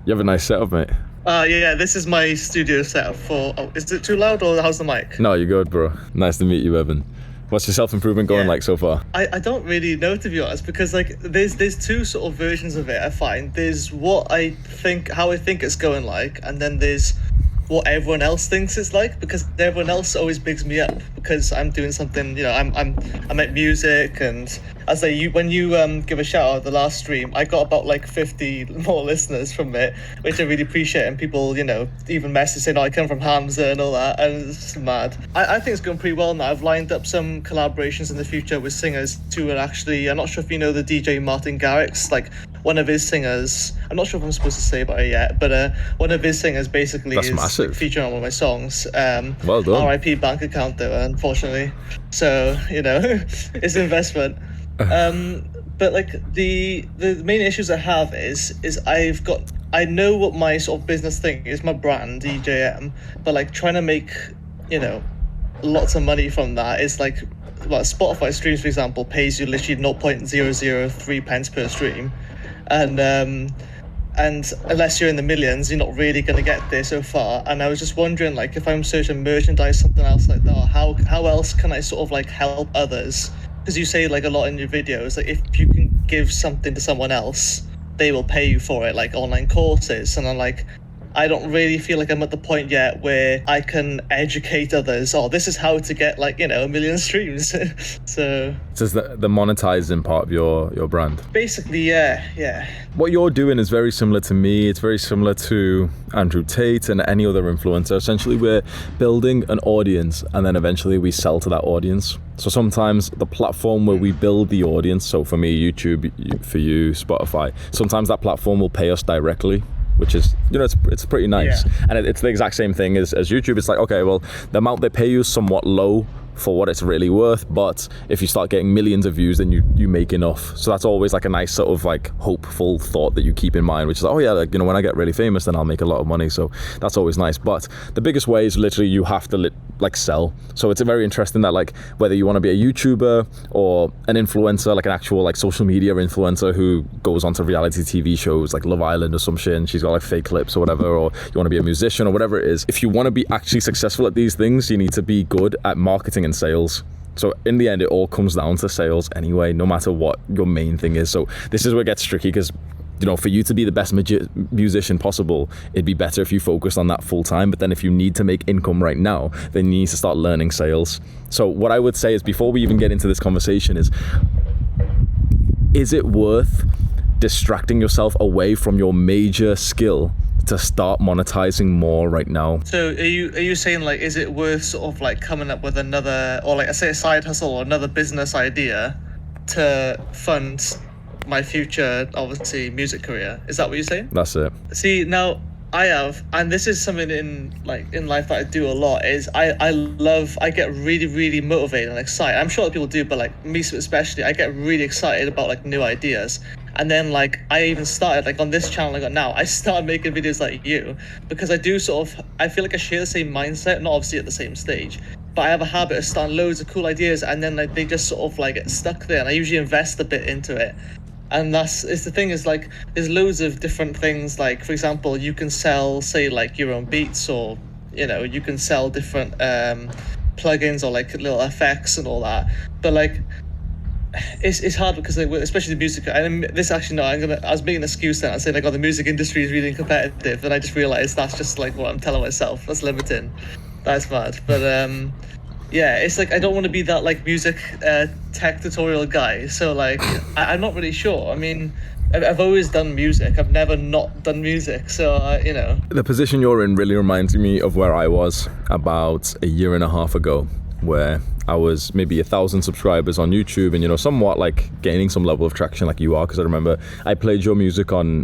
You have a nice setup, mate. Yeah, this is my studio setup for... Oh, is it too loud or how's the mic? No, you're good, bro. Nice to meet you, Evan. What's your self-improvement going like so far? I don't really know, to be honest, because like there's two sort of versions of it, I find. There's what I think, how I think it's going like, and then there's what everyone else thinks it's like, because everyone else always bigs me up because I'm doing something, you know, I make music, and as when you give a shout out the last stream, I got about like 50 more listeners from it, which I really appreciate, and people, you know, even message saying, oh, I come from Hamza and all that, and it's just mad. I think it's going pretty well now. I've lined up some collaborations in the future with singers too, and actually, I'm not sure if you know the DJ Martin Garrix, like one of his singers, I'm not sure if I'm supposed to say about it yet, but one of his singers basically That's is massive. featuring on one of my songs. Well done. RIP bank account though, unfortunately. So, you know, it's an investment. But like the main issues I have is I know what my sort of business thing is, my brand, DJM, but like trying to make, you know, lots of money from that is like, well, Spotify streams, for example, pays you literally 0.003 pence per stream. And unless you're in the millions, you're not really going to get there so far. And I was just wondering, like, if I'm searching merchandise, something else like that, how else can I sort of like help others? Because you say like a lot in your videos, like if you can give something to someone else, they will pay you for it, like online courses. And I'm like, I don't really feel like I'm at the point yet where I can educate others. Oh, this is how to get like, you know, 1 million streams. So is the monetizing part of your brand? Basically, yeah. What you're doing is very similar to me. It's very similar to Andrew Tate and any other influencer. Essentially, we're building an audience and then eventually we sell to that audience. So sometimes the platform where we build the audience, so for me, YouTube, for you, Spotify, sometimes that platform will pay us directly, which is, you know, it's pretty nice. Yeah. And it's the exact same thing as YouTube. It's like, okay, well, the amount they pay you is somewhat low for what it's really worth, but if you start getting millions of views, then you make enough. So that's always like a nice sort of like hopeful thought that you keep in mind, which is like, oh yeah, like, you know, when I get really famous, then I'll make a lot of money. So that's always nice. But the biggest way is literally you have to like sell. So it's very interesting that like whether you want to be a YouTuber or an influencer, like an actual like social media influencer who goes onto reality TV shows like Love Island or some shit, and she's got like fake clips or whatever, or you want to be a musician or whatever it is, if you want to be actually successful at these things, you need to be good at marketing and sales. So in the end, it all comes down to sales anyway, no matter what your main thing is. So this is where it gets tricky, because, you know, for you to be the best musician possible, it'd be better if you focused on that full time. But then if you need to make income right now, then you need to start learning sales. So what I would say is, before we even get into this conversation, is it worth distracting yourself away from your major skill to start monetizing more right now? So are you saying like, is it worth sort of like coming up with another, or like I say a side hustle or another business idea to fund my future, obviously, music career? Is that what you're saying? That's it. See, now I have, and this is something in life that I do a lot, is I get really, really motivated and excited. I'm sure other people do, but like me especially, I get really excited about like new ideas. And then like I even started like on this channel I got now, I started making videos like you, because I do sort of, I feel like I share the same mindset, not obviously at the same stage, but I have a habit of starting loads of cool ideas and then like they just sort of like get stuck there, and I usually invest a bit into it. And it's the thing is like there's loads of different things, like for example you can sell say like your own beats, or you know you can sell different plugins or like little effects and all that, but like it's hard because like, especially the music, and this actually no, I was making an excuse then, I said like, oh, the music industry is really competitive, and I just realized that's just like what I'm telling myself, that's limiting, that's mad. But yeah, it's like I don't want to be that like music tech tutorial guy, so like I'm not really sure. I mean, I've always done music, I've never not done music, so you know. The position you're in really reminds me of where I was about a year and a half ago, where I was maybe 1,000 subscribers on YouTube and, you know, somewhat like gaining some level of traction like you are, because I remember I played your music on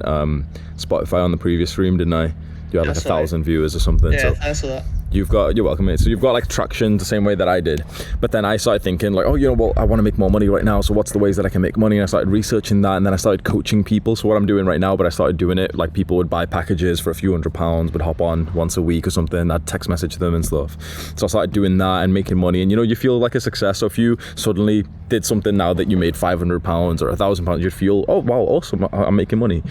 Spotify on the previous stream, didn't I? You had like 1,000 viewers or something. Yeah, so I saw that. you're welcome, mate. So you've got like traction the same way that I did. But then I started thinking like, oh, you know, well, I want to make more money right now. So what's the ways that I can make money? And I started researching that, and then I started coaching people. So what I'm doing right now, but I started doing it like people would buy packages for a few £100, would hop on once a week or something. I'd text message them and stuff. So I started doing that and making money. And you know, you feel like a success. So if you suddenly did something now that you made £500 or £1,000, you'd feel, oh wow, awesome, I'm making money.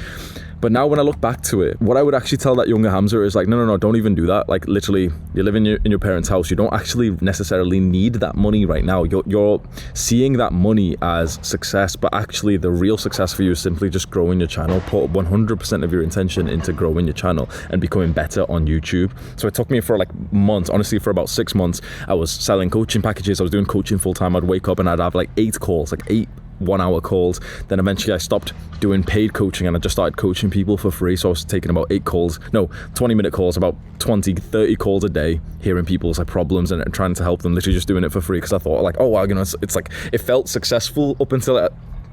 But now when I look back to it, what I would actually tell that younger Hamza is like, no, don't even do that. Like literally, you live in your parents' house. You don't actually necessarily need that money right now. You're seeing that money as success, but actually the real success for you is simply just growing your channel. Put 100% of your intention into growing your channel and becoming better on YouTube. So it took me for like months, honestly, for about 6 months, I was selling coaching packages. I was doing coaching full time. I'd wake up and I'd have like 8 calls, like 8 1-hour calls. Then eventually I stopped doing paid coaching and I just started coaching people for free. So I was taking about 20-minute calls, about 20-30 calls a day, hearing people's like problems and trying to help them, literally just doing it for free because I thought like, oh wow, it's like, it felt successful up until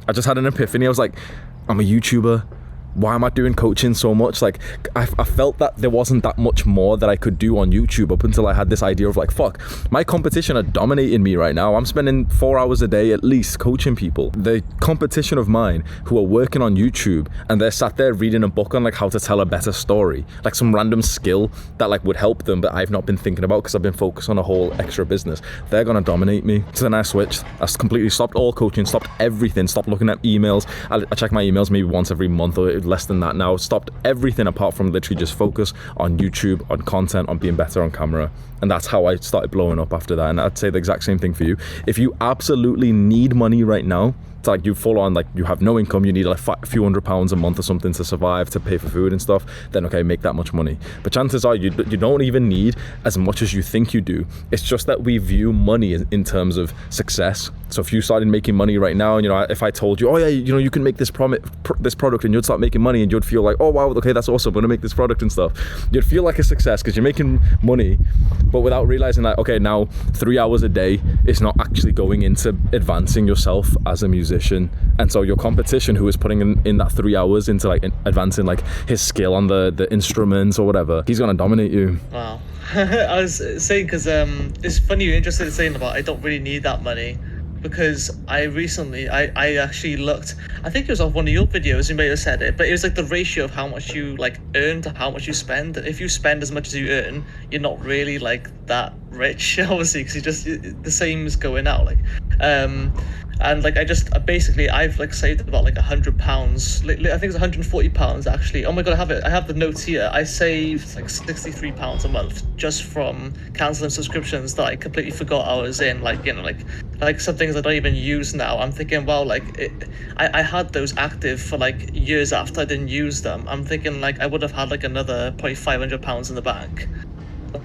I just had an epiphany. I was like, I'm a YouTuber. Why am I doing coaching so much? Like I felt that there wasn't that much more that I could do on YouTube up until I had this idea of like, fuck, my competition are dominating me right now. I'm spending 4 hours a day at least coaching people. The competition of mine who are working on YouTube and they're sat there reading a book on like how to tell a better story, like some random skill that like would help them, but I've not been thinking about because I've been focused on a whole extra business. They're gonna dominate me. So then I switched. I completely stopped all coaching, stopped everything, stopped looking at emails. I check my emails maybe once every month or less than that now. Stopped everything apart from literally just focus on YouTube, on content, on being better on camera. And that's how I started blowing up after that. And I'd say the exact same thing for you. If you absolutely need money right now, it's like you full on, like you have no income, you need like a few £100s a month or something to survive, to pay for food and stuff, then okay, make that much money. But chances are you don't even need as much as you think you do. It's just that we view money in terms of success. So if you started making money right now, and if I told you, oh yeah, you can make this product and you'd start making money and you'd feel like, oh wow, okay, that's awesome, I'm gonna make this product and stuff. You'd feel like a success because you're making money, but without realizing that, okay, now 3 hours a day is not actually going into advancing yourself as a musician. And so your competition who is putting in that 3 hours into like advancing like his skill on the instruments or whatever, he's gonna dominate you. Wow. I was saying because it's funny you're interested in saying about I don't really need that money, because I recently I actually looked, I think it was off one of your videos, you may have said it, but it was like the ratio of how much you like earn to how much you spend. And if you spend as much as you earn, you're not really like that rich, obviously, because you just the same as going out, like and like I've like saved about like £100. I think it's £140 actually. Oh my god, I have the notes here. I saved like £63 a month just from cancelling subscriptions that I completely forgot I was in, like some things I don't even use now. I'm thinking, well, I had those active for like years after I didn't use them. I'm thinking like I would have had like another probably £500 in the bank,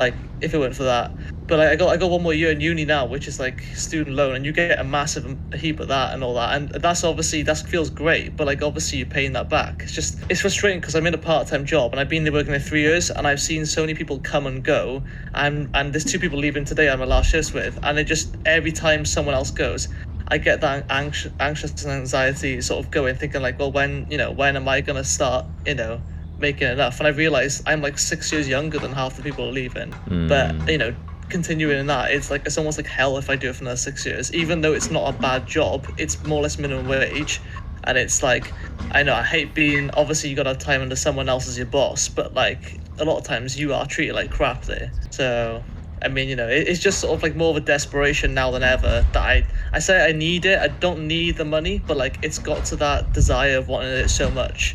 like if it weren't for that. But like, I got 1 more year in uni now, which is like student loan, and you get a massive heap of that and all that, and that's obviously, that feels great, but like obviously you're paying that back. It's frustrating because I'm in a part-time job and I've been there working there 3 years, and I've seen so many people come and go, and there's 2 people leaving today I'm my last shifts with, and it just, every time someone else goes, I get that anxious and anxiety sort of going, thinking like, well, when am I gonna start making enough? And I realize I'm like 6 years younger than half the people are leaving. But continuing in that, it's almost like hell if I do it for another 6 years, even though it's not a bad job. It's more or less minimum wage, and it's like, I know I hate being, obviously you gotta have time under someone else as your boss, but like a lot of times you are treated like crap there. So I mean, it's just sort of like more of a desperation now than ever that I say I need it. I don't need the money, but like it's got to that desire of wanting it so much.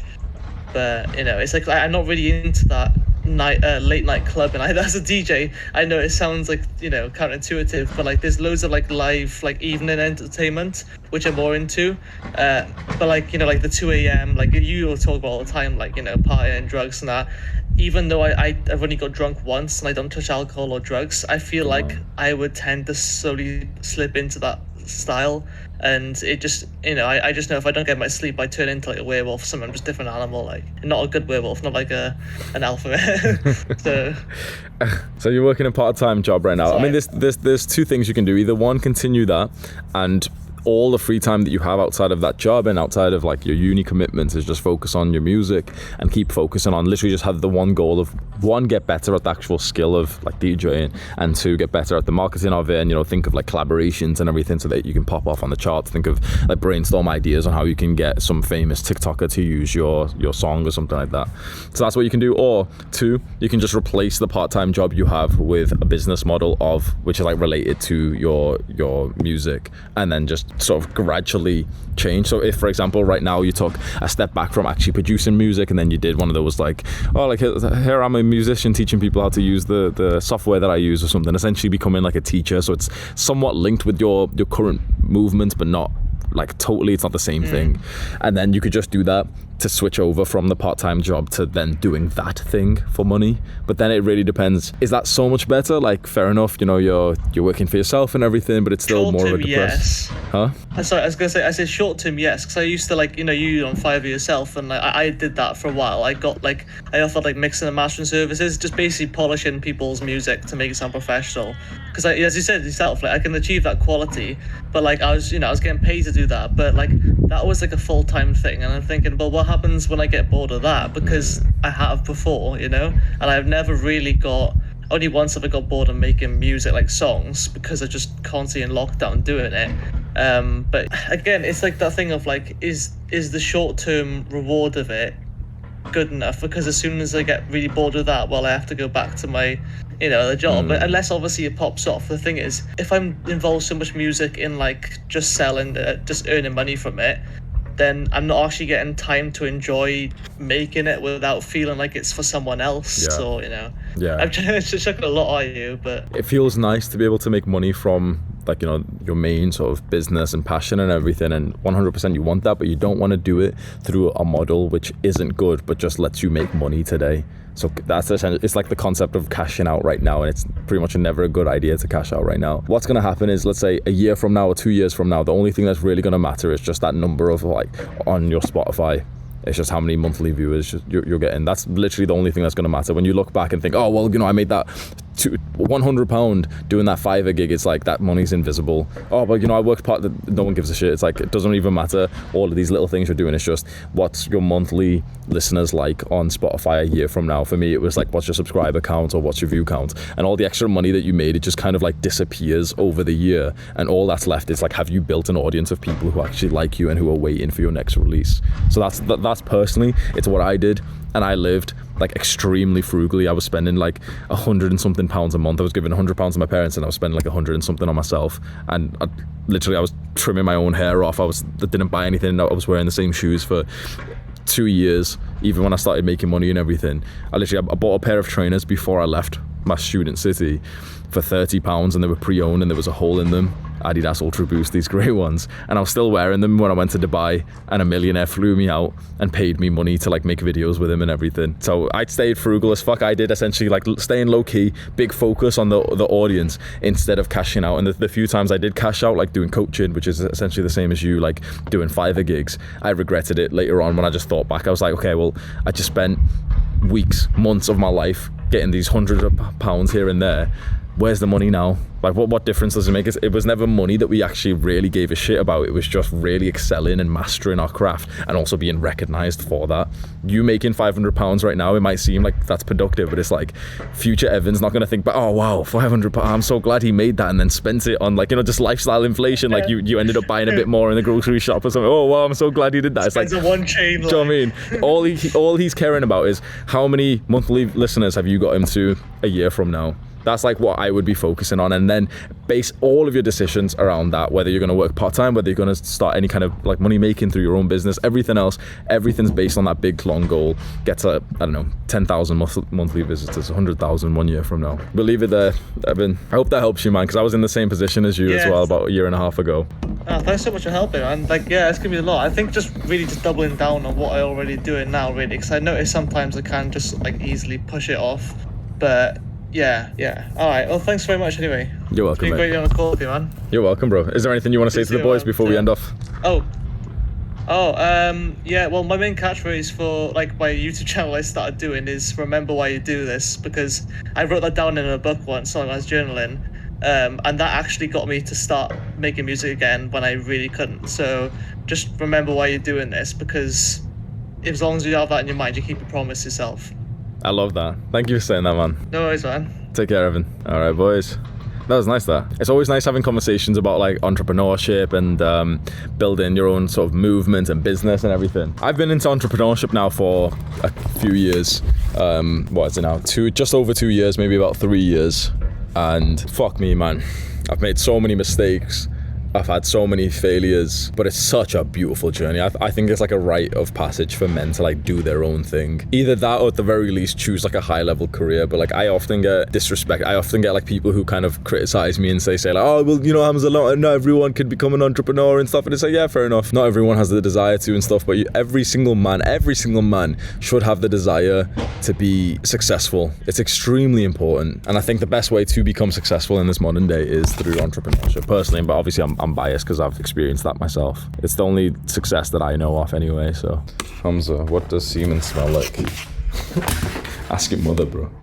But it's like I'm not really into that late night clubbing. As a DJ, I know it sounds like counterintuitive, but like there's loads of like live like evening entertainment which I'm more into. But like like the 2 a.m. like you talk about all the time, like partying, drugs and that. Even though I've only got drunk once and I don't touch alcohol or drugs, I feel like I would tend to slowly slip into that style. And it just, I just know if I don't get my sleep, I turn into like a werewolf, some just different animal, like not a good werewolf, not like an alpha. So you're working a part-time job right now. Sorry. I mean, there's 2 things you can do. Either one, continue that, and all the free time that you have outside of that job and outside of like your uni commitments is just focus on your music and keep focusing on, literally just have the one goal of one, get better at the actual skill of like DJing, and two, get better at the marketing of it, and think of like collaborations and everything so that you can pop off on the charts. Think of like brainstorm ideas on how you can get some famous TikToker to use your song or something like that. So that's what you can do. Or two, you can just replace the part-time job you have with a business model of which is like related to your music, and then just sort of gradually change. So if, for example, right now you took a step back from actually producing music, and then you did one of those like, oh, like here I'm a musician teaching people how to use the software that I use or something, essentially becoming like a teacher. So it's somewhat linked with your current movement, but not like totally, it's not the same thing. And then you could just do that to switch over from the part-time job to then doing that thing for money. But then it really depends. Is that so much better? Like, fair enough, you're working for yourself and everything, but it's still more of a depressed. Yes. Huh? Sorry, I was gonna say, I said short term, yes, because I used to like, you on Fiverr yourself, and like, I did that for a while. I offered like mixing and mastering services, just basically polishing people's music to make it sound professional. Because as you said yourself, like I can achieve that quality, but like I was getting paid to do that, but like that was like a full-time thing, and I'm thinking, well, what happens when I get bored of that? Because I have before, and I've never really only once have I got bored of making music, like songs, because I just constantly in lockdown doing it. But again, it's like that thing of like, is the short-term reward of it good enough? Because as soon as I get really bored of that, well, I have to go back to my the job. But unless obviously it pops off. The thing is, if I'm involved so much music in like just selling, just earning money from it, then I'm not actually getting time to enjoy making it without feeling like it's for someone else. Yeah. So Yeah, I'm trying to chuck a lot at you, but it feels nice to be able to make money from like your main sort of business and passion and everything, and 100% you want that, but you don't want to do it through a model which isn't good but just lets you make money today. So that's essentially, it's like the concept of cashing out right now, and it's pretty much never a good idea to cash out right now. What's going to happen is, let's say a year from now or 2 years from now, the only thing that's really going to matter is just that number of like on your Spotify. It's just how many monthly viewers you're getting. That's literally the only thing that's going to matter. When you look back and think, oh, well, I made that £100 doing that Fiverr gig, it's like that money's invisible. Oh, but I worked no one gives a shit. It's like, it doesn't even matter. All of these little things you're doing, it's just what's your monthly listeners like on Spotify a year from now. For me, it was like, what's your subscriber count or what's your view count? And all the extra money that you made, it just kind of like disappears over the year. And all that's left is like, have you built an audience of people who actually like you and who are waiting for your next release? So that's personally, it's what I did. And I lived like extremely frugally. I was spending like £100 and something a month. I was giving £100 to my parents, and I was spending like £100 and something on myself. And I was trimming my own hair off. I didn't buy anything. I was wearing the same shoes for 2 years, even when I started making money and everything. I bought a pair of trainers before I left my student city for £30, and they were pre-owned, and there was a hole in them. Adidas Ultra Boost, these grey ones, and I was still wearing them when I went to Dubai, and a millionaire flew me out and paid me money to like make videos with him and everything. So I stayed frugal as fuck. I did essentially like staying low key, big focus on the audience instead of cashing out. And the few times I did cash out, like doing coaching, which is essentially the same as you, like doing Fiverr gigs, I regretted it later on when I just thought back. I was like, okay, well, I just spent weeks, months of my life getting these hundreds of pounds here and there. Where's the money now? Like, what difference does it make? It was never money that we actually really gave a shit about. It was just really excelling and mastering our craft, and also being recognized for that. You making £500 right now, it might seem like that's productive, but it's like future Evan's not going to think, but oh wow, £500, I'm so glad he made that, and then spent it on like, just lifestyle inflation. Like you ended up buying a bit more in the grocery shop or something. Oh wow, I'm so glad he did that. It's like a one chain. Do you know what I mean? All he's caring about is how many monthly listeners have you got him to a year from now. That's like what I would be focusing on, and then base all of your decisions around that, whether you're going to work part-time, whether you're going to start any kind of like money making through your own business, everything else, everything's based on that big long goal. Get to, 10,000 monthly visitors, 100,000 1 year from now. We'll leave it there, Evan. I hope that helps you, man, because I was in the same position as you as well about a year and a half ago. Oh, thanks so much for helping, man. Like, yeah, it's going to be a lot. I think just really just doubling down on what I already doing now, really, because I notice sometimes I can just like easily push it off, but yeah. All right. Well, thanks very much anyway. You're welcome, it's been great on the call with you, man. You're welcome, bro. Is there anything you want to say to the boys before we end off? Yeah, well, my main catchphrase for like my YouTube channel I started doing is remember why you do this, because I wrote that down in a book once when I was journaling, and that actually got me to start making music again when I really couldn't. So just remember why you're doing this, because as long as you have that in your mind, you keep your promise yourself. I love that. Thank you for saying that, man. No worries, man. Take care, Evan. All right, boys. That was nice, that. It's always nice having conversations about like entrepreneurship and building your own sort of movement and business and everything. I've been into entrepreneurship now for a few years. What is it now? Just over 2 years, maybe about 3 years. And fuck me, man. I've made so many mistakes. I've had so many failures, but it's such a beautiful journey. I think it's like a rite of passage for men to like do their own thing. Either that or at the very least choose like a high level career. But like I often get disrespect. I often get like people who kind of criticize me and say like, oh, well, you know, Hamza, not everyone could become an entrepreneur and stuff. And it's like, yeah, fair enough. Not everyone has the desire to and stuff, but every single man should have the desire to be successful. It's extremely important. And I think the best way to become successful in this modern day is through entrepreneurship personally. But obviously I'm biased because I've experienced that myself. It's the only success that I know of anyway, so. Hamza, what does semen smell like? Ask your mother, bro.